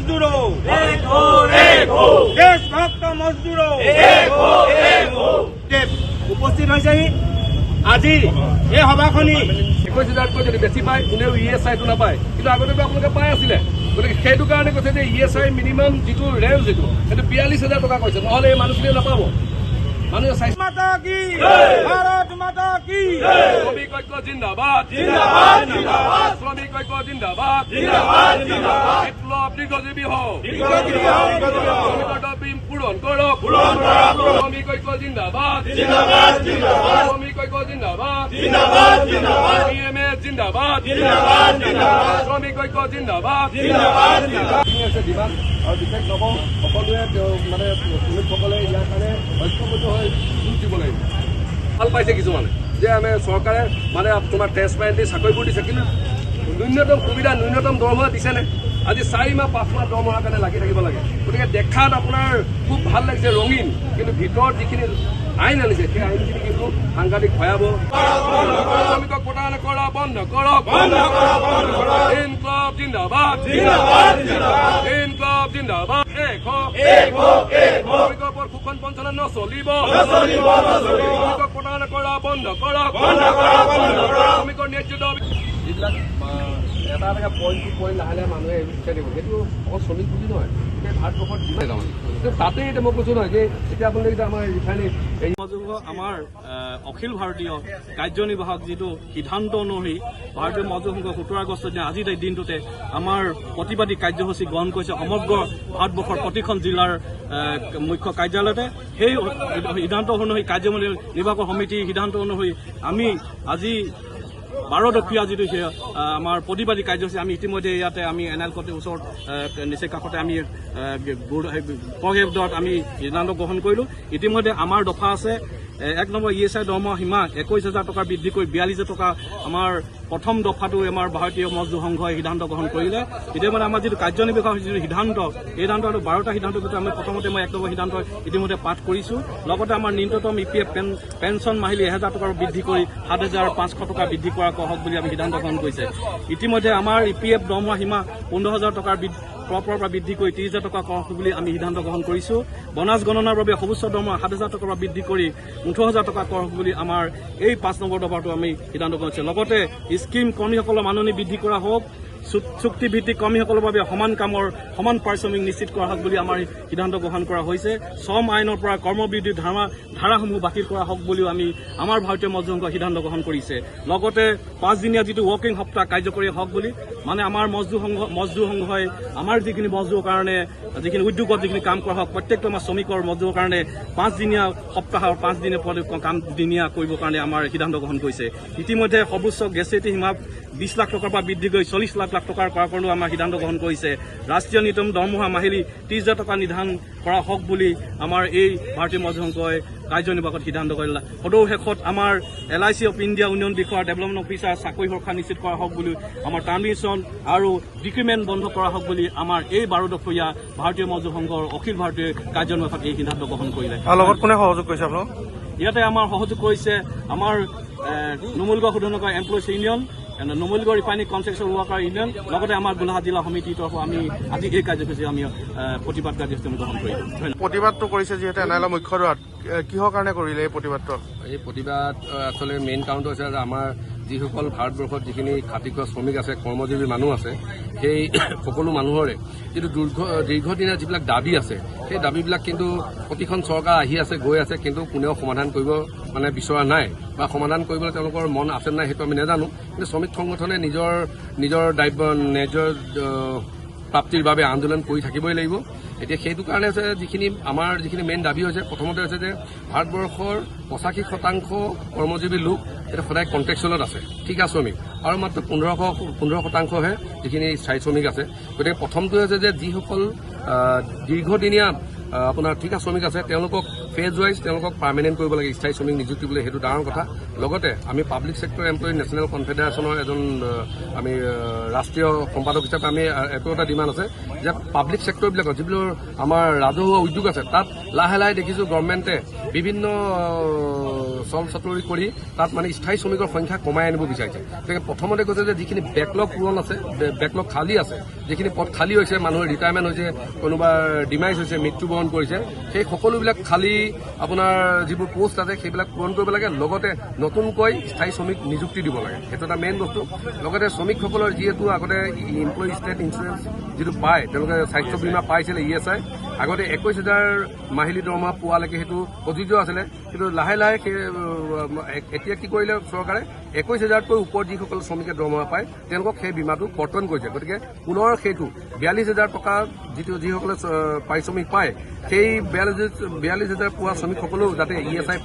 मजदूरों, देशभक्त मजदूरों उपस्थित হৈছেহি আজি এই সভাখনি 21,000 যদি বেছি পায় কোনেও ESI-টো নাপায়, কিন্তু আগতে আপোনালোকে পাই আছিলে। গতিকে সেইটো কাৰণে কৈছে যে ESI মিনিমাম যিটো ৰেল যিটো সেইটো 42,000 টকা কৈছে, নহ'লে এই মানুহখিনিয়ে নাপাব। মানুহে চাইছে माता की भारत माता की শ্ৰমিক ঐক্য জিন্দাবাদ, জিন্দাবাদ, জিন্দাবাদ, শ্ৰমিক ঐক্য জিন্দাবাদ, জিন্দাবাদ, জিন্দাবাদ, বিপ্লৱ দীৰ্ঘজীৱী হওক, শ্ৰমিকৰ দাবী পূৰণ কৰক, শ্ৰমিক ঐক্য জিন্দাবাদ, জিন্দাবাদ, জিন্দাবাদ, শ্ৰমিক ঐক্য জিন্দাবাদ, জিন্দাবাদ, জিন্দাবাদ, PMS জিন্দাবাদ, জিন্দাবাদ, জিন্দাবাদ, শ্ৰমিক ঐক্য জিন্দাবাদ, জিন্দাবাদ, জিন্দাবাদ। দিবান আৰু বিশেষ নকওঁ সকলোৱে মানে শ্ৰমিকসকলে ইয়াৰ কাৰণে ঐক্যবদ্ধ হৈ যুঁজ দিব লাগিব। ভাল পাইছে কিছুমানে যে আমি চৰকাৰে মানে তোমাৰ ট্ৰেন্সপাৰেণ্টলি চাকৰিবোৰ দিছে, কিন্তু ন্যূনতম সুবিধা ন্যূনতম দৰমহা দিছেনে? আজি 4 মাহ 5 মাহ দৰমহাৰ কাৰণে লাগি থাকিব লাগে। গতিকে দেখাত আপোনাৰ খুব ভাল লাগিছে ৰঙীন, কিন্তু ভিতৰত যিখিনি আইন আনিছে সেই আইনখিনি কিন্তু সাংঘাতিক ভয়াৱহ। শ্ৰমিকক প্ৰদান কৰা বন্ধ কৰক, ইনকলাব জিন্দাবাদ, ইনকলাব জিন্দাবাদ, শ্ৰমিকৰ ওপৰত শোষণ বঞ্চনা নচলিব, শ্ৰমিকক প্ৰদান কৰা বন্ধ কৰক, শ্ৰমিকৰ ন্যায্য দাবী যিবিলাক এটা এটা পইণ্ট লাহে লাহে মানুহে উঠাই দিব, সেইটো অকল শ্ৰমিক বুলি নহয়, গোটেই ভাৰতবৰ্ষত যিমান তাতে এতিয়া মই কৈছো নহয় যে এতিয়া আপোনালোকে আমাৰ ৰিফাইনেৰী আমাৰ অখিল ভাৰতীয় কাৰ্যনিৰ্বাহক যিটো সিদ্ধান্ত অনুসৰি ভাৰতীয় মজদুৰ সংঘ 17 আগষ্ট দিনা আজিৰ দিনটোতে আমাৰ প্ৰতিবাদী কাৰ্যসূচী গ্ৰহণ কৰিছে সমগ্ৰ ভাৰতবৰ্ষৰ প্ৰতিখন জিলাৰ মুখ্য কাৰ্যালয়তে। সেই সিদ্ধান্ত অনুসৰি কাৰ্যনিৰ্বাহক সমিতিৰ সিদ্ধান্ত অনুসৰি আমি আজি 12 যিটো আমাৰ প্ৰতিবাদী কাৰ্যসূচী আমি ইতিমধ্যে ইয়াতে আমি NL কৰ্টৰ ওচৰত নিচেই কাষতে আমি পগেবদত আমি সিদ্ধান্ত গ্ৰহণ কৰিলোঁ। ইতিমধ্যে আমাৰ দফা আছে 1 নম্বৰ ESI দৰমহা সীমা 21,000 টকা বৃদ্ধি কৰি 42,000 টকা আমাৰ প্ৰথম দফাটো আমাৰ ভাৰতীয় মজদুৰ সংঘই সিদ্ধান্ত গ্ৰহণ কৰিলে। ইতিমধ্যে আমাৰ যিটো কাৰ্যনিৰ্বাহক যিটো সিদ্ধান্ত এই সিদ্ধান্ত 12টা সিদ্ধান্তৰ ভিতৰত আমি প্ৰথমতে মই 1 নম্বৰ সিদ্ধান্ত ইতিমধ্যে পাঠ কৰিছোঁ। লগতে আমাৰ ন্যূনতম EPF পেঞ্চন মাহিলী 1,000 টকাৰ বৃদ্ধি কৰি 7,500 টকা বৃদ্ধি কৰা হওক বুলি আমি সিদ্ধান্ত গ্ৰহণ কৰিছে। ইতিমধ্যে আমাৰ EPF দৰমহা সীমা 15,000 টকাৰ পৰা বৃদ্ধি কৰি 30,000 টকা কৰক বুলি আমি সিদ্ধান্ত গ্ৰহণ কৰিছোঁ। বনাজ গণনাৰ বাবে সৰ্বোচ্চ দৰমহা 7,000 টকাৰ পৰা বৃদ্ধি কৰি 18,000 টকা কৰক বুলি আমাৰ এই 5 নম্বৰ দফাটো আমি সিদ্ধান্ত কৰিছোঁ। লগতে স্কিম কৰ্মীসকলৰ মাননি বৃদ্ধি কৰা হওক, চুক্তিভিত্তিক কৰ্মীসকলৰ বাবে সমান কামৰ সমান পাৰিশ্ৰমিক নিশ্চিত কৰা হওক বুলি আমাৰ সিদ্ধান্ত গ্ৰহণ কৰা হৈছে। শ্ৰম আইনৰ পৰা কৰ্মবিৰতি ধাৰাসমূহ বাতিল কৰা হওক বুলিও আমি আমাৰ ভাৰতীয় মজদুৰ সংঘই সিদ্ধান্ত গ্ৰহণ কৰিছে। লগতে 5 দিনীয়া যিটো ৱৰ্কিং সপ্তাহ কাৰ্যকৰী হওক বুলি মানে আমাৰ মজদুৰ সংঘই আমাৰ যিখিনি মজদুৰৰ কাৰণে যিখিনি উদ্যোগত যিখিনি কাম কৰা হওক প্ৰত্যেকটো আমাৰ শ্ৰমিকৰ মজদুৰৰ কাৰণে 5 দিনীয়া সপ্তাহৰ 5 দিনীয়া কাম দিনীয়া কৰিবৰ কাৰণে আমাৰ সিদ্ধান্ত গ্ৰহণ কৰিছে। ইতিমধ্যে সৰ্বোচ্চ গেছুইটি সীমা 20 লাখ টকাৰ পৰা বৃদ্ধি কৰি 40 লাখ টকাৰ কৰাৰ কাৰণেও আমাৰ সিদ্ধান্ত গ্ৰহণ কৰিছে। ৰাষ্ট্ৰীয় ন্যূনতম দৰমহা মাহিলী 30,000 টকা নিৰ্ধাৰণ কৰা হওক বুলি আমাৰ এই ভাৰতীয় মজদুৰ সংঘই কাৰ্যনিৰ্বাহকত সিদ্ধান্ত কৰিলে। সদৌ শেষত আমাৰ LIC অফ ইণ্ডিয়া ইউনিয়ন বিষয়া ডেভেলপমেণ্ট অফিচাৰ চাকৰি সুৰক্ষা নিশ্চিত কৰা হওক বুলি আমাৰ টাৰ্মিনেশ্যন আৰু ডিক্ৰিমেণ্ট বন্ধ কৰা হওক বুলি আমাৰ এই 12 দফীয়া ভাৰতীয় মজদুৰ সংঘৰ অখিল ভাৰতীয় কাৰ্যনিৰ্বাহকত এই সিদ্ধান্ত গ্ৰহণ কৰিলে। লগত কোনে সহযোগ কৰিছে আপোনাক? ইয়াতে আমাৰ সহযোগ কৰিছে আমাৰ নুমলীগড় শোধনাগাৰ employees union, Numaligarh refinery construction worker union, লগতে আমাৰ গোলাঘাট জিলা সমিতিৰ তৰফৰ আমি আজি এই কাৰ্যসূচী আমি প্ৰতিবাদ কাৰ্যসূচী গ্ৰহণ কৰিলোঁ। প্ৰতিবাদটো কৰিছে যিহেতু NL মুখ্য দ্বাৰত কিহৰ কাৰণে কৰিলে এই প্ৰতিবাদটো? এই প্ৰতিবাদ আচলতে মেইন কাৰণটো হৈছে যে আমাৰ যিসকল ভাৰতবৰ্ষত যিখিনি খাতিখোৱা শ্ৰমিক আছে, কৰ্মজীৱী মানুহ আছে, সেই সকলো মানুহৰে যিটো দীৰ্ঘদিনীয়া যিবিলাক দাবী আছে সেই দাবীবিলাক কিন্তু প্ৰতিখন চৰকাৰ আহি আছে গৈ আছে, কিন্তু কোনেও সমাধান কৰিব বিচৰা নাই বা সমাধান কৰিবলৈ তেওঁলোকৰ মন আছে নাই সেইটো আমি নাজানো। কিন্তু শ্ৰমিক সংগঠনে নিজৰ দায়িত্ব নিজৰ প্ৰাপ্তিৰ বাবে আন্দোলন কৰি থাকিবই লাগিব। এতিয়া সেইটো কাৰণে হৈছে আমাৰ যিখিনি মেইন দাবী হৈছে, প্ৰথমতে হৈছে যে ভাৰতবৰ্ষৰ 85% কৰ্মজীৱী লোক এতিয়া সদায় কণ্ট্ৰেকচুৱেলত আছে, ঠিকা শ্ৰমিক, আৰু মাত্ৰ 15%হে যিখিনি স্থায়ী শ্ৰমিক আছে। গতিকে প্ৰথমটো হৈছে যে যিসকল দীৰ্ঘদিনীয়া আপোনাৰ ঠিকা শ্ৰমিক আছে তেওঁলোকক ফেজ ৱাইজ তেওঁলোকক পাৰ্মানেণ্ট কৰিব লাগে, স্থায়ী শ্ৰমিক নিযুক্তি বুলি, সেইটো ডাঙৰ কথা। লগতে আমি পাব্লিক ছেক্টৰ এমপ্লয়ী নেশ্যনেল কনফেডাৰেশ্যনৰ এজন আমি ৰাষ্ট্ৰীয় সম্পাদক হিচাপে আমি এইটো এটা ডিমাণ্ড আছে যে পাব্লিক ছেক্টৰবিলাকত যিবোৰ আমাৰ ৰাজহুৱা উদ্যোগ আছে তাত লাহে লাহে দেখিছোঁ গভৰ্ণমেণ্টে বিভিন্ন চল চতুৰি কৰি তাত মানে স্থায়ী শ্ৰমিকৰ সংখ্যা কমাই আনিব বিচাৰিছে। গতিকে প্ৰথমতে কৈছে যে যিখিনি বেকলগ পূৰণ আছে, বেকলগ খালী আছে, যিখিনি পদ খালী হৈছে, মানুহৰ ৰিটায়াৰমেণ্ট হৈছে, কোনোবা ডিমাইজ হৈছে, মৃত্যুবৰণ কৰিছে, সেই সকলোবিলাক খালী আপোনাৰ যিবোৰ পোষ্ট আছে সেইবিলাক পূৰণ কৰিব লাগে। লগতে নতুনকৈ স্থায়ী শ্ৰমিক নিযুক্তি দিব লাগে, সেইটো এটা মেইন বস্তু। লগতে শ্ৰমিকসকলৰ যিহেতু আগতে এমপ্লয়ী ষ্টেট ইঞ্চুৰেঞ্চ যিটো পায়, তেওঁলোকে স্বাস্থ্য বীমা পাইছিলে ESI, আগতে 21,000 মাহিলী দৰমহা পোৱালৈকে সেইটো প্ৰযোজ্য আছিলে। কিন্তু লাহে লাহে এতিয়া কি কৰিলে চৰকাৰে 21,000তকৈ ওপৰত যিসকল শ্ৰমিকে দৰমহা পায় তেওঁলোকক সেই বীমাটো কৰ্তন কৰিছে। গতিকে পুনৰ সেইটো 42,000 টকা যিসকলে পাৰিশ্ৰমিক পায়, সেই 42,000 পোৱা শ্ৰমিকসকলেও যাতে ESI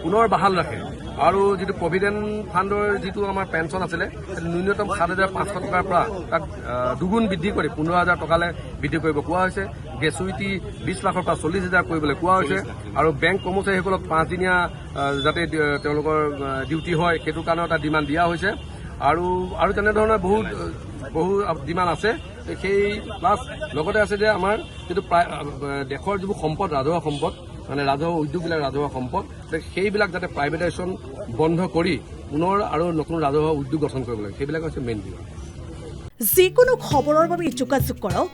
পুনৰ বাহাল ৰাখে। আৰু যিটো প্ৰভিডেণ্ট ফাণ্ডৰ যিটো আমাৰ পেঞ্চন আছিলে ন্যূনতম 7,500 টকাৰ পৰা তাক দুগুণ বৃদ্ধি কৰি 15,000 টকালৈ বৃদ্ধি কৰিব কোৱা হৈছে। গ্ৰেচুইটি 20 লাখৰ পৰা 40,000 কৰিবলৈ কোৱা হৈছে। আৰু বেংক কৰ্মচাৰীসকলক 5 দিনীয়া যাতে তেওঁলোকৰ ডিউটি হয় সেইটোৰ কাৰণেও এটা ডিমাণ্ড দিয়া হৈছে। আৰু তেনেধৰণৰ বহু ডিমাণ্ড আছে। সেই প্লাছ লগতে আছে যে আমাৰ যিটো দেশৰ যিবোৰ সম্পদ, ৰাজহুৱা সম্পদ, মানে ৰাজহুৱা উদ্যোগবিলাক ৰাজহুৱা সম্পদ, সেইবিলাক যাতে প্ৰাইভেটাইজেশ্যন বন্ধ কৰি পুনৰ আৰু নতুন ৰাজহুৱা উদ্যোগ গঠন কৰিব লাগে, সেইবিলাক হৈছে মেইন ডিমাণ্ড। যিকোনো খবৰৰ বাবে যোগাযোগ কৰক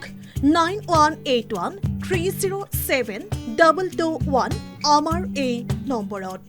9181 307 221 আমাৰ এই নম্বৰত।